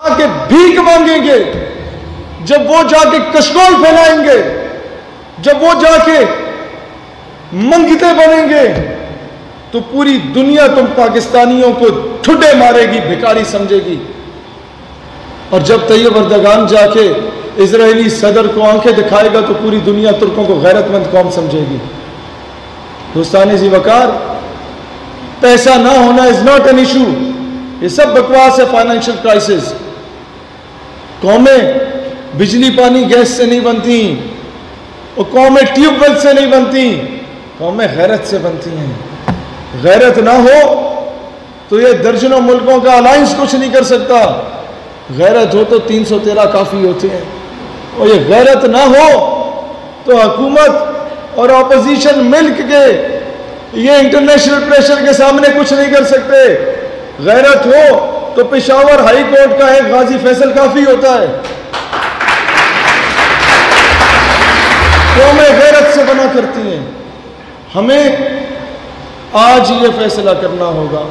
کہ بھیک مانگیں گے، جب وہ جا کے کشکول پھیلائیں گے، جب وہ جا کے منگتے بنیں گے، تو پوری دنیا تم پاکستانیوں کو ٹھڈے مارے گی، بھکاری سمجھے گی۔ اور جب طیب اردگان جا کے اسرائیلی صدر کو آنکھیں دکھائے گا تو پوری دنیا ترکوں کو غیرت مند قوم سمجھے گی۔ دوستان ذی وقار، پیسہ نہ ہونا از ناٹ این ایشو، یہ سب بکواس ہے۔ فائنینشیل کرائسس، قومیں بجلی پانی گیس سے نہیں بنتی، اور قومیں ٹیوب ویل سے نہیں بنتی، قومیں غیرت سے بنتی ہیں۔ غیرت نہ ہو تو یہ درجنوں ملکوں کا الائنس کچھ نہیں کر سکتا، غیرت ہو تو 313 کافی ہوتے ہیں، اور یہ غیرت نہ ہو تو حکومت اور اپوزیشن مل کے یہ انٹرنیشنل پریشر کے سامنے کچھ نہیں کر سکتے۔ غیرت ہو تو پشاور ہائی کورٹ کا ایک غازی فیصل کافی ہوتا ہے۔ قومیں غیرت سے بنا کرتی ہیں۔ ہمیں آج یہ فیصلہ کرنا ہوگا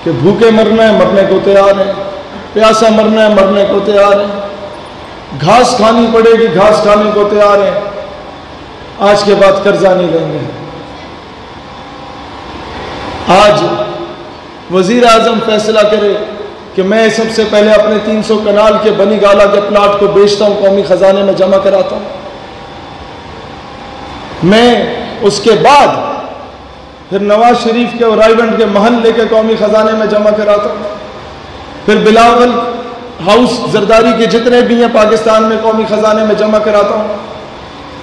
کہ بھوکے مرنا ہے، مرنے کو تیار ہیں، پیاسا مرنا ہے، مرنے کو تیار ہیں، گھاس کھانی پڑے گی، گھاس کھانے کو تیار ہیں، آج کے بعد قرضہ نہیں لیں گے۔ آج وزیر اعظم فیصلہ کرے کہ میں سب سے پہلے اپنے 300 کنال کے بنی گالا کے پلاٹ کو بیچتا ہوں، قومی خزانے میں جمع کراتا ہوں، میں اس کے بعد پھر نواز شریف کے اور رائیونڈ کے محل لے کے قومی خزانے میں جمع کراتا ہوں، پھر بلاول ہاؤس زرداری کے جتنے بھی ہیں پاکستان میں قومی خزانے میں جمع کراتا ہوں،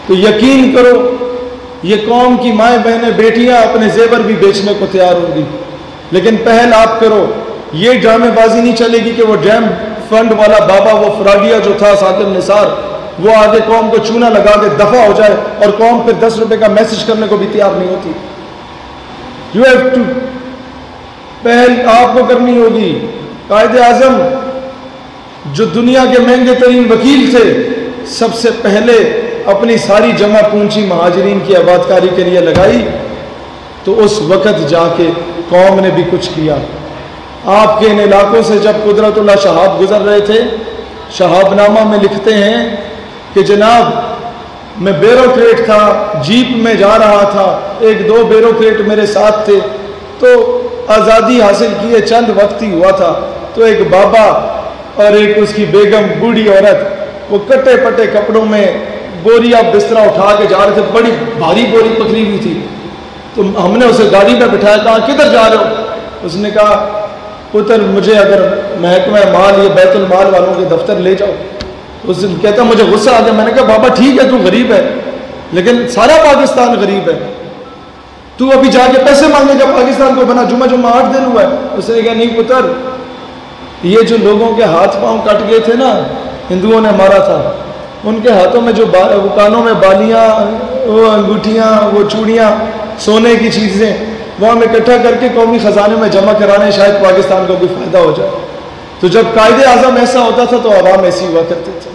تو یقین کرو یہ قوم کی مائیں بہنیں بیٹیاں اپنے زیور بھی بیچنے کو تیار ہوں گی۔ لیکن پہل آپ کرو، یہ ڈرامے بازی نہیں چلے گی کہ وہ ڈیم فنڈ والا بابا، وہ فراڈیا جو تھا ثاقب نثار، وہ آگے قوم کو چونا لگا کے دفع ہو جائے اور قوم پھر 10 روپے کا میسج کرنے کو بھی تیار نہیں ہوتی۔ یو ہیو ٹو، پہل آپ کو کرنی ہوگی۔ قائد اعظم جو دنیا کے مہنگے ترین وکیل تھے، سب سے پہلے اپنی ساری جمع پونچی مہاجرین کی آباد کاری کے لیے لگائی، تو اس وقت جا کے قوم نے بھی کچھ کیا۔ آپ کے ان علاقوں سے جب قدرت اللہ شہاب گزر رہے تھے، شہاب نامہ میں لکھتے ہیں کہ جناب میں بیوروکریٹ تھا، جیپ میں جا رہا تھا، 1-2 بیوروکریٹ میرے ساتھ تھے، تو آزادی حاصل کیے چند وقت ہی ہوا تھا، تو ایک بابا اور ایک اس کی بیگم بوڑھی عورت، وہ کٹے پٹے کپڑوں میں بوریا بسترا اٹھا کے جا رہے تھے، بڑی بھاری بوری پکڑی ہوئی تھی، تو ہم نے اسے گاڑی میں بٹھایا، کہا کدھر جا رہے ہو؟ اس نے کہا پتر مجھے اگر محکمہ مال یا بیت المال والوں کے دفتر لے جاؤ۔ اس دن کہتا مجھے غصہ آ گیا، میں نے کہا بابا ٹھیک ہے تو غریب ہے، لیکن سارا پاکستان غریب ہے، تو ابھی جا کے پیسے مانگنے کا پاکستان کو بنا، جمعہ 8 دن ہوا ہے۔ اس نے کہا نہیں پتر، یہ جو لوگوں کے ہاتھ پاؤں کٹ گئے تھے نا، ہندوؤں نے مارا تھا، ان کے ہاتھوں میں جو کانوں میں بالیاں، وہ انگوٹھیاں، وہ چوڑیاں، سونے کی چیزیں، وہ ہم اکٹھا کر کے قومی خزانے میں جمع کرانے، شاید پاکستان کو بھی فائدہ ہو جائے۔ تو جب قائد اعظم ایسا ہوتا تھا تو عوام ایسی ہوا کرتے تھے۔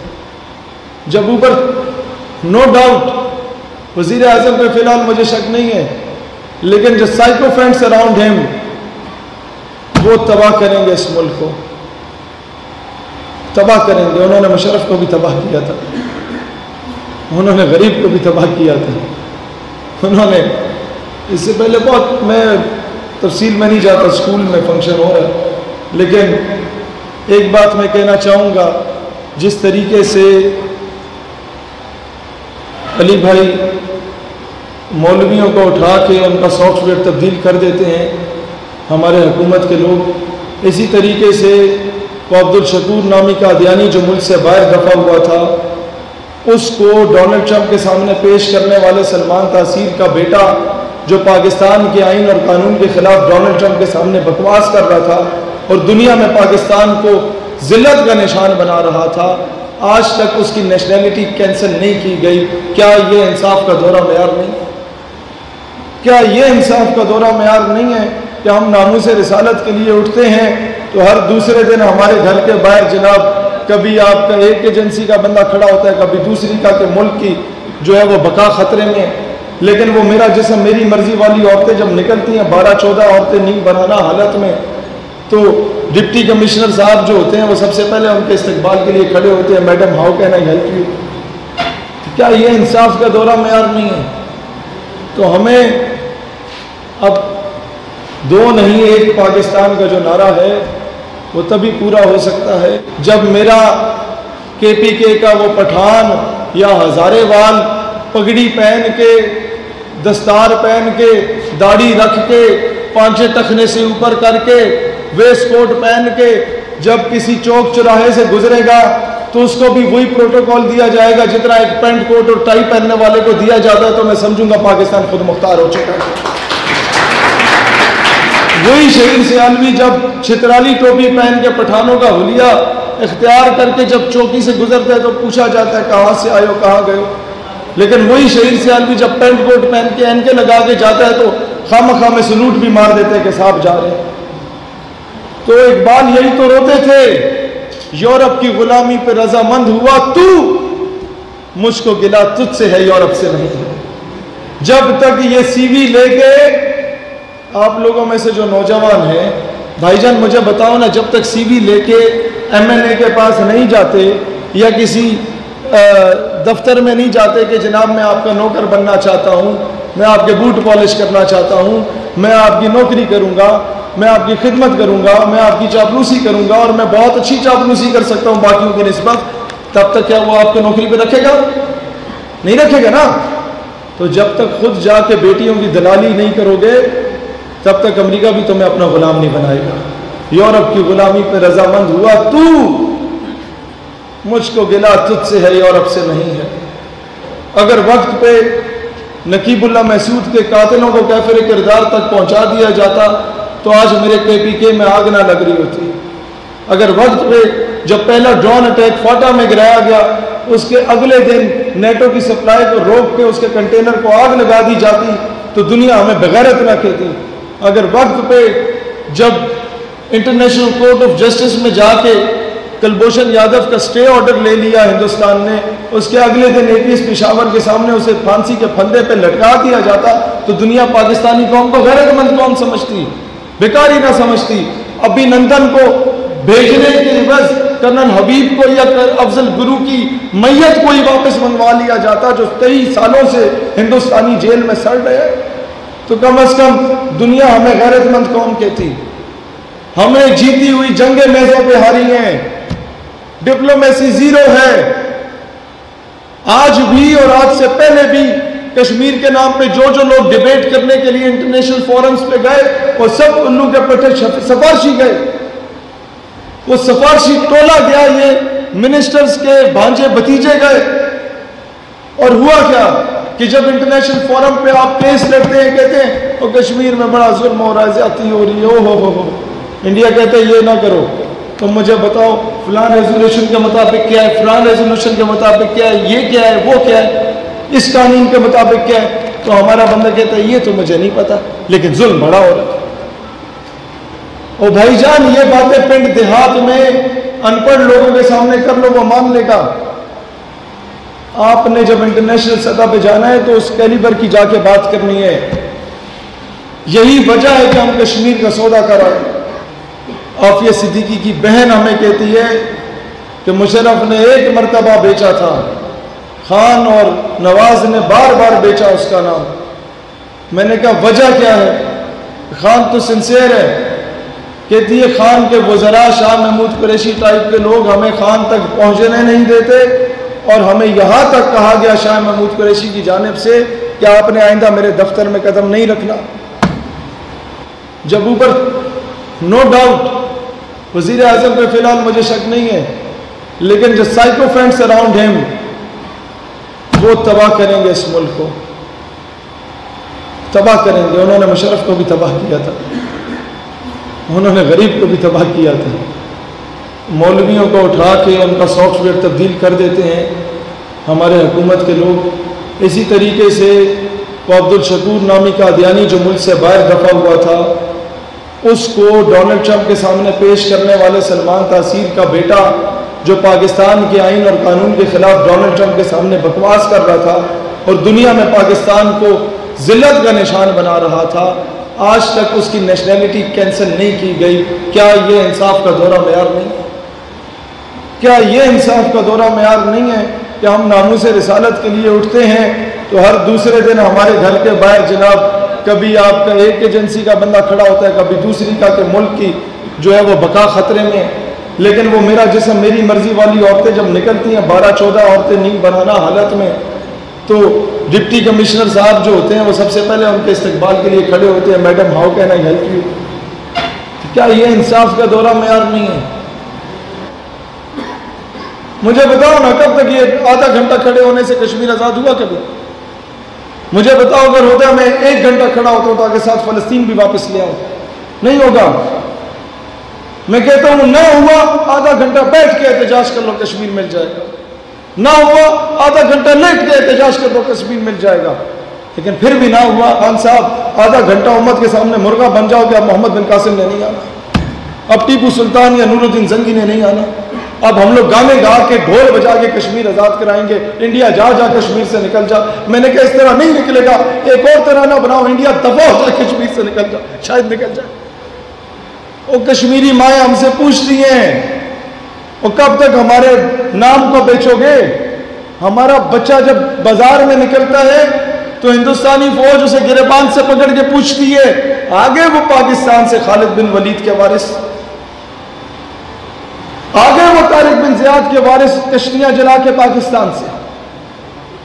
جب اوپر نو ڈاؤٹ وزیر اعظم پہ فی الحال مجھے شک نہیں ہے، لیکن جو سائیکو فرینڈس اراؤنڈ ہیم، وہ تباہ کریں گے اس ملک کو، تباہ کریں گے۔ انہوں نے مشرف کو بھی تباہ کیا تھا، انہوں نے غریب کو بھی تباہ کیا تھا، انہوں نے اس سے پہلے بہت، میں تفصیل میں نہیں جاتا، اسکول میں فنکشن ہو رہا ہے، لیکن ایک بات میں کہنا چاہوں گا، جس طریقے سے علی بھائی مولویوں کو اٹھا کے ان کا سافٹ ویئر تبدیل کر دیتے ہیں ہمارے حکومت کے لوگ، اسی طریقے سے وہ عبدالشکور نامی قادیانی جو ملک سے باہر دفع ہوا تھا، اس کو ڈونلڈ ٹرمپ کے سامنے پیش کرنے والے سلمان تاثیر کا بیٹا، جو پاکستان کے آئین اور قانون کے خلاف ڈونلڈ ٹرمپ کے سامنے بکواس کر رہا تھا اور دنیا میں پاکستان کو ذلت کا نشان بنا رہا تھا، آج تک اس کی نیشنلٹی کینسل نہیں کی گئی۔ کیا یہ انصاف کا دورہ معیار نہیں ہے؟ کیا یہ انصاف کا دورہ معیار نہیں ہے کہ ہم ناموس رسالت کے لیے اٹھتے ہیں تو ہر دوسرے دن ہمارے گھر کے باہر جناب کبھی آپ کا ایک ایجنسی کا بندہ کھڑا ہوتا ہے، کبھی دوسری کا، کہ ملک کی جو ہے وہ بقا خطرے میں ہے، لیکن وہ میرا جسم میری مرضی والی عورتیں جب نکلتی ہیں، 12-14 عورتیں نیند بنانا حالت میں، تو ڈپٹی کمشنر صاحب جو ہوتے ہیں وہ سب سے پہلے ان کے استقبال کے لیے کھڑے ہوتے ہیں, madam how can I help you. کیا یہ انصاف کا دورہ معیار نہیں ہے؟ تو ہمیں اب دو نہیں ایک پاکستان کا جو نعرہ ہے وہ تبھی پورا ہو سکتا ہے جب میرا کے پی کے کا وہ پٹھان یا ہزارے وال پگڑی پہن کے, دستار پہن کے, داڑھی رکھ کے, پانچے ٹخنے سے اوپر کر کے, ویسٹ کوٹ پہن کے جب کسی چوک چوراہے سے گزرے گا تو اس کو بھی وہی پروٹوکول دیا جائے گا جتنا ایک پینٹ کوٹ اور ٹائی پہننے والے کو دیا جاتا ہے, تو میں سمجھوں گا پاکستان خود مختار ہو چکا ہے. وہی شہید سیالوی جب چھترالی ٹوپی پہن کے پٹھانوں کا حلیہ اختیار کر کے جب چوکی سے گزرتے ہیں تو پوچھا جاتا ہے کہاں سے آئے ہو, کہاں گئے ہو. لیکن وہی شہید سیالوی جب پینٹ کوٹ پہن کے این کے لگا کے جاتا ہے تو خامخواہ میں سلوٹ بھی مار دیتے ہیں کہ صاحب جا رہے ہیں. تو اقبال یہی تو روتے تھے, یورپ کی غلامی پہ رضامند ہوا تو, مجھ کو گلا تجھ سے ہے یورپ سے نہیں ہے. جب تک یہ سی وی لے کے آپ لوگوں میں سے جو نوجوان ہیں بھائی جان مجھے بتاؤ نا, جب تک سی وی لے کے ایم این اے کے پاس نہیں جاتے یا کسی دفتر میں نہیں جاتے کہ جناب میں آپ کا نوکر بننا چاہتا ہوں, میں آپ کے بوٹ پالش کرنا چاہتا ہوں, میں آپ کی نوکری کروں گا, میں آپ کی خدمت کروں گا, میں آپ کی چاپلوسی کروں گا اور میں بہت اچھی چاپلوسی کر سکتا ہوں باقیوں کی نسبت, تب تک کیا وہ آپ کو نوکری پہ رکھے گا؟ نہیں رکھے گا نا. تو جب تک خود جا کے بیٹیوں کی دلالی نہیں کرو گے تب تک امریکہ بھی تمہیں اپنا غلام نہیں بنائے گا. یورپ کی غلامی پہ رضامند ہوا تو, مجھ کو گلا تجھ سے ہے یورپ سے نہیں ہے. اگر وقت پہ نقیب اللہ محسود کے قاتلوں کو کیفر کردار تک پہنچا دیا جاتا تو آج میرے کے پی کے میں آگ نہ لگ رہی ہوتی. اگر وقت پہ جب پہلا ڈرون اٹیک فاٹا میں گرایا گیا اس کے اگلے دن نیٹو کی سپلائی کو روک کے اس کے کنٹینر کو آگ لگا دی جاتی تو دنیا ہمیں بغیرت نہ کہتی. اگر وقت پہ جب انٹرنیشنل کورٹ آف جسٹس میں جا کے کلبھوشن یادو کا سٹے آرڈر لے لیا ہندوستان نے, اس کے اگلے دن اے پی ایس پشاور کے سامنے اسے پھانسی کے پھندے پہ لٹکا دیا جاتا تو دنیا پاکستانی قوم کو غیرت مند قوم سمجھتی, بیکاری نہ سمجھتی. ابھی نندن کو بھیجنے کے عوض کرنل حبیب کو یا افضل گرو کی میت کو ہی واپس منگوا لیا جاتا جو 23 سالوں سے ہندوستانی جیل میں سڑ رہے. تو کم از کم دنیا ہمیں غیرت مند قوم کہتی. ہمیں جیتی ہوئی جنگیں میزوں پہ ہاری ہیں, ڈپلومیسی زیرو ہے. آج بھی اور آج سے پہلے بھی کشمیر کے نام پہ جو لوگ ڈیبیٹ کرنے کے لیے انٹرنیشنل فورمز پہ گئے وہ سب الو کے پٹھے سفارشی گئے. وہ سفارشی ٹولا گیا, یہ منسٹرز کے بھانجے بھتیجے گئے. اور ہوا کیا کہ جب انٹرنیشنل فورم پہ آپ کیس لڑتے ہیں کہتے ہیں وہ کشمیر میں بڑا ظلم ہو رہا ہے, زیادتی ہو رہی ہے, ہو. انڈیا کہتے ہیں یہ نہ کرو. تم مجھے بتاؤ فلان ریزولوشن کے مطابق کیا ہے, فلان ریزولوشن کے مطابق کیا ہے, یہ کیا ہے, وہ کیا ہے, اس قانون کے مطابق کیا ہے. تو ہمارا بندہ کہتا ہے یہ تو مجھے نہیں پتا لیکن ظلم بڑا ہو رہا ہے. او بھائی جان یہ باتیں پنڈ دیہات میں ان پڑھ لوگوں کے سامنے کر لو وہ مان لے گا. آپ نے جب انٹرنیشنل سطح پہ جانا ہے تو اس کیلیبر کی جا کے بات کرنی ہے. یہی وجہ ہے کہ ہم کشمیر کا سودا کر رہے ہیں. عافیہ صدیقی کی بہن ہمیں کہتی ہے کہ مشرف نے ایک مرتبہ بیچا تھا, خان اور نواز نے بار بار بیچا اس کا نام. میں نے کہا وجہ کیا ہے؟ خان تو سنسیئر ہے. کہتی ہے خان کے وزراء شاہ محمود قریشی ٹائپ کے لوگ ہمیں خان تک پہنچنے نہیں دیتے اور ہمیں یہاں تک کہا گیا شاہ محمود قریشی کی جانب سے کہ آپ نے آئندہ میرے دفتر میں قدم نہیں رکھنا. جب اوپر نو ڈاؤٹ وزیر اعظم پہ فی الحال مجھے شک نہیں ہے لیکن جو سائیکو فرینڈس اراؤنڈ ہیم وہ تباہ کریں گے, اس ملک کو تباہ کریں گے. انہوں نے مشرف کو بھی تباہ کیا تھا, انہوں نے غریب کو بھی تباہ کیا تھا. مولویوں کو اٹھا کے ان کا سافٹ ویئر تبدیل کر دیتے ہیں ہمارے حکومت کے لوگ. اسی طریقے سے وہ عبدالشکور نامی قادیانی جو ملک سے باہر دفع ہوا تھا اس کو ڈونلڈ ٹرمپ کے سامنے پیش کرنے والے سلمان تاثیر کا بیٹا جو پاکستان کے آئین اور قانون کے خلاف ڈونلڈ ٹرمپ کے سامنے بکواس کر رہا تھا اور دنیا میں پاکستان کو ذلت کا نشان بنا رہا تھا, آج تک اس کی نیشنلٹی کینسل نہیں کی گئی. کیا یہ انصاف کا دورہ معیار نہیں ہے؟ کیا یہ انصاف کا دورہ معیار نہیں ہے کہ ہم ناموس رسالت کے لیے اٹھتے ہیں تو ہر دوسرے دن ہمارے گھر کے باہر جناب کبھی آپ کا ایک ایجنسی کا بندہ کھڑا ہوتا ہے, کبھی دوسری کا, کہ ملک کی جو ہے وہ بقا خطرے میں ہے. لیکن وہ میرا جسم میری مرضی والی عورتیں جب نکلتی ہیں 12-14 عورتیں نیند بنانا حالت میں, تو ڈپٹی کمشنر صاحب جو ہوتے ہیں وہ سب سے پہلے ان کے استقبال کے لیے کھڑے ہوتے ہیں, madam how can I help you. کیا یہ انصاف کا دورہ معیار نہیں ہے؟ مجھے بتاؤ نا, کب تک یہ آدھا گھنٹہ کھڑے ہونے سے کشمیر آزاد ہوا کبھی؟ مجھے بتاؤ اگر ہوتا میں 1 گھنٹہ کھڑا ہوتا ہوں تاکہ ساتھ فلسطین بھی واپس لے آؤں. نہیں ہوگا. میں کہتا ہوں نہ ہوا, آدھا گھنٹہ بیٹھ کے احتجاج کر لو کشمیر مل جائے گا. نہ ہوا, آدھا گھنٹہ لیٹ کے احتجاج کر لو کشمیر مل جائے گا. لیکن پھر بھی نہ ہوا. خان صاحب آدھا گھنٹہ امت کے سامنے مرغا بن جاؤ کہ اب محمد بن قاسم نے نہیں آنا, اب ٹیپو سلطان یا نور الدین زنگی نے نہیں آنا, اب ہم لوگ گانے گا کے ڈھول بجا کے کشمیر آزاد کرائیں گے, انڈیا جا جا کشمیر سے نکل جا. میں نے کہا اس طرح نہیں نکلے گا, ایک اور طرح نہ بناؤ, انڈیا دفاع ہو جائے کشمیر سے نکل جا, شاید نکل جائے. وہ کشمیری مائیں ہم سے پوچھتی ہیں وہ کب تک ہمارے نام کو بیچو گے؟ ہمارا بچہ جب بازار میں نکلتا ہے تو ہندوستانی فوج اسے گریبان سے پکڑ کے پوچھتی ہے, آگے وہ پاکستان سے خالد بن ولید کے وارث, آگے وہ طارق بن زیاد کے وارث کشتیاں جلا کے پاکستان سے.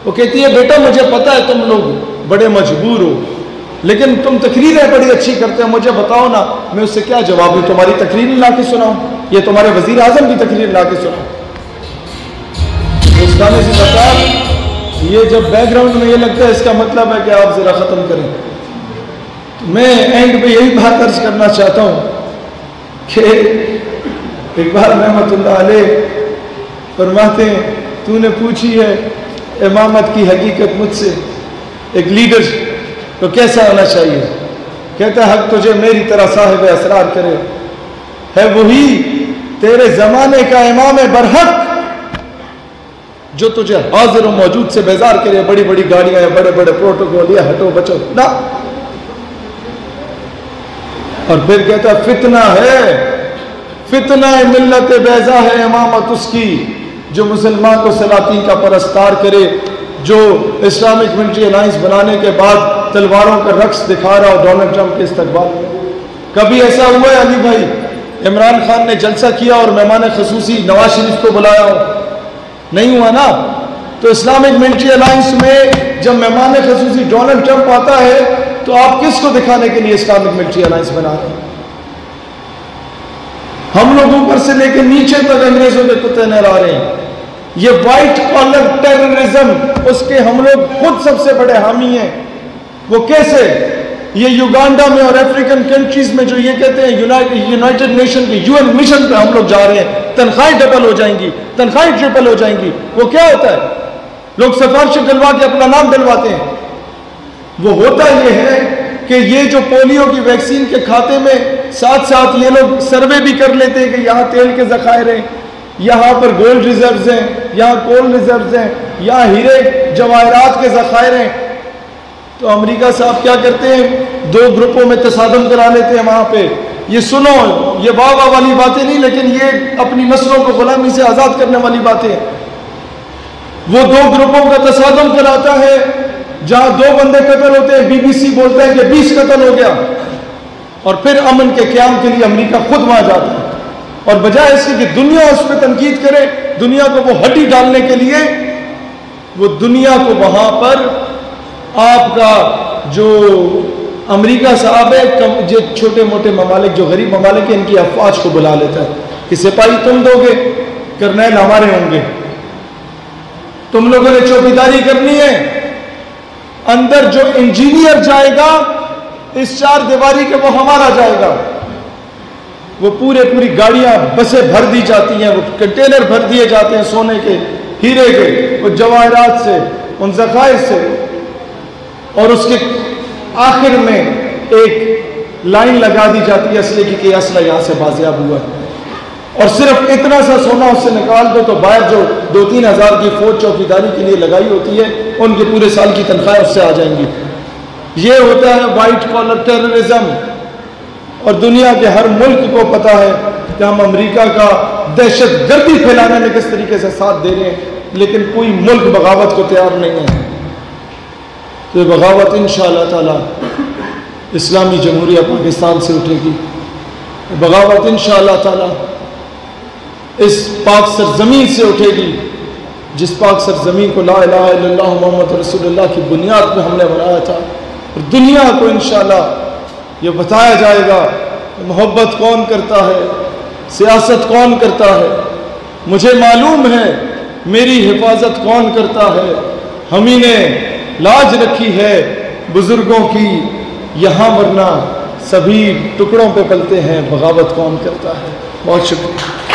وہ کہتی ہے بیٹا مجھے پتا ہے تم لوگ بڑے مجبور ہو, لیکن تم تقریریں بڑی اچھی کرتے ہیں, مجھے بتاؤ نا میں اس سے کیا جواب دوں؟ تمہاری تقریر لا کے سناؤں یا تمہارے وزیر اعظم کی تقریر لا کے سناؤں؟ اس گانے سے بتا, یہ جب بیک گراؤنڈ میں یہ لگتا ہے اس کا مطلب ہے کہ آپ ذرا ختم کریں. میں اینڈ پہ یہی بات عرض کرنا چاہتا ہوں کہ اقبال رحمۃ اللہ علیہ فرماتے ہیں تو نے پوچھی ہے امامت کی حقیقت مجھ سے, ایک لیڈر تو کیسا ہونا چاہیے؟ کہتا ہے حق تجھے میری طرح صاحب اسرار کرے, ہے وہی تیرے زمانے کا امام برحق جو تجھے حاضر و موجود سے بیزار کرے. بڑی بڑی گاڑیاں ہیں, بڑے بڑے پروٹوکول, یہ ہٹو بچو نہ. اور پھر کہتا ہے فتنہ ہے, فتنہ ملت بیضا ہے امامت اس کی جو مسلمان کو سلاطین کا پرستار کرے, جو اسلامک ملٹری الائنس بنانے کے بعد تلواروں کا رقص دکھا رہا ہو ڈونلڈ ٹرمپ کے استقبال میں. کبھی ایسا ہوا ہے علی بھائی عمران خان نے جلسہ کیا اور مہمان خصوصی نواز شریف کو بلایا ہو؟ نہیں ہوا نا. تو اسلامک ملٹری الائنس میں جب مہمان خصوصی ڈونلڈ ٹرمپ آتا ہے تو آپ کس کو دکھانے کے لیے اسلامک ملٹری الائنس بنا رہے ہیں؟ ہم لوگ اوپر سے لے کے نیچے تک انگریزوں کے کتے نہلا رہے ہیں. یہ وائٹ کالر ٹیررزم, اس کے ہم لوگ خود سب سے بڑے حامی ہیں. وہ کیسے؟ یہ یوگانڈا میں اور افریقن کنٹریز میں جو یہ کہتے ہیں یونائٹڈ نیشن کے UN مشن پہ ہم لوگ جا رہے ہیں, تنخواہیں ڈبل ہو جائیں گی, تنخواہیں ٹرپل ہو جائیں گی. وہ کیا ہوتا ہے؟ لوگ سفارشیں ڈلوا کے اپنا نام ڈلواتے ہیں. وہ ہوتا یہ ہے کہ یہ جو پولیو کی ویکسین کے کھاتے میں ساتھ ساتھ یہ لوگ سروے بھی کر لیتے ہیں کہ یہاں تیل کے ذخائر ہیں, یہاں پر گولڈ ریزروز ہیں, یہاں کول ریزروز ہیں, یہاں ہیرے جواہرات کے ذخائر ہیں. تو امریکہ صاحب کیا کرتے ہیں, 2 گروپوں میں تصادم کرا لیتے ہیں وہاں پہ. یہ سنو, یہ واہ واہ والی باتیں نہیں, لیکن یہ اپنی نسلوں کو غلامی سے آزاد کرنے والی باتیں ہیں. وہ 2 گروپوں کا تصادم کراتا ہے, جہاں 2 بندے قتل ہوتے ہیں BBC بولتا ہے کہ 20 قتل ہو گیا, اور پھر امن کے قیام کے لیے امریکہ خود وہاں جاتا ہے. اور بجائے اس کی کہ دنیا اس پہ تنقید کرے, دنیا کو وہ ہڈی ڈالنے کے لیے وہ دنیا کو وہاں پر آپ کا جو امریکہ صاحب ہے, جو چھوٹے موٹے ممالک جو غریب ممالک ہیں ان کی افواج کو بلا لیتا ہے کہ سپاہی تم دو گے, کرنیل ہمارے ہوں گے, تم لوگوں نے چوکیداری کرنی ہے. اندر جو انجینئر جائے گا اس 4 دیواری کے وہ ہمارا جائے گا. وہ پوری گاڑیاں بسیں بھر دی جاتی ہیں, وہ کنٹینر بھر دیے جاتے ہیں سونے کے, ہیرے کے, وہ جواہرات سے, ان ذخائر سے. اور اس کے آخر میں ایک لائن لگا دی جاتی ہے اسلحے کی کہ اسلحہ یہاں سے بازیاب ہوا ہے. اور صرف اتنا سا سونا اس سے نکال دو تو باہر جو 2-3 ہزار کی فوج چوکیداری کے لیے لگائی ہوتی ہے ان کے پورے سال کی تنخواہیں اس سے آ جائیں گی. یہ ہوتا ہے وائٹ کالر ٹیررزم، اور دنیا کے ہر ملک کو پتا ہے کہ ہم امریکہ کا دہشت گردی پھیلانے میں کس طریقے سے ساتھ دے رہے ہیں، لیکن کوئی ملک بغاوت کو تیار نہیں ہے۔ تو یہ بغاوت انشاءاللہ تعالی اسلامی جمہوریہ پاکستان سے اٹھے گی، بغاوت انشاءاللہ تعالی اس پاک سرزمین سے اٹھے گی جس پاک سرزمین کو لا الہ الا اللہ محمد رسول اللہ کی بنیاد پہ ہم نے بنایا تھا، اور دنیا کو انشاءاللہ یہ بتایا جائے گا کہ محبت کون کرتا ہے، سیاست کون کرتا ہے، مجھے معلوم ہے میری حفاظت کون کرتا ہے، ہم ہی نے لاج رکھی ہے بزرگوں کی یہاں، ورنہ سبھی ٹکڑوں پہ پلتے ہیں، بغاوت کون کرتا ہے۔ بہت شکریہ۔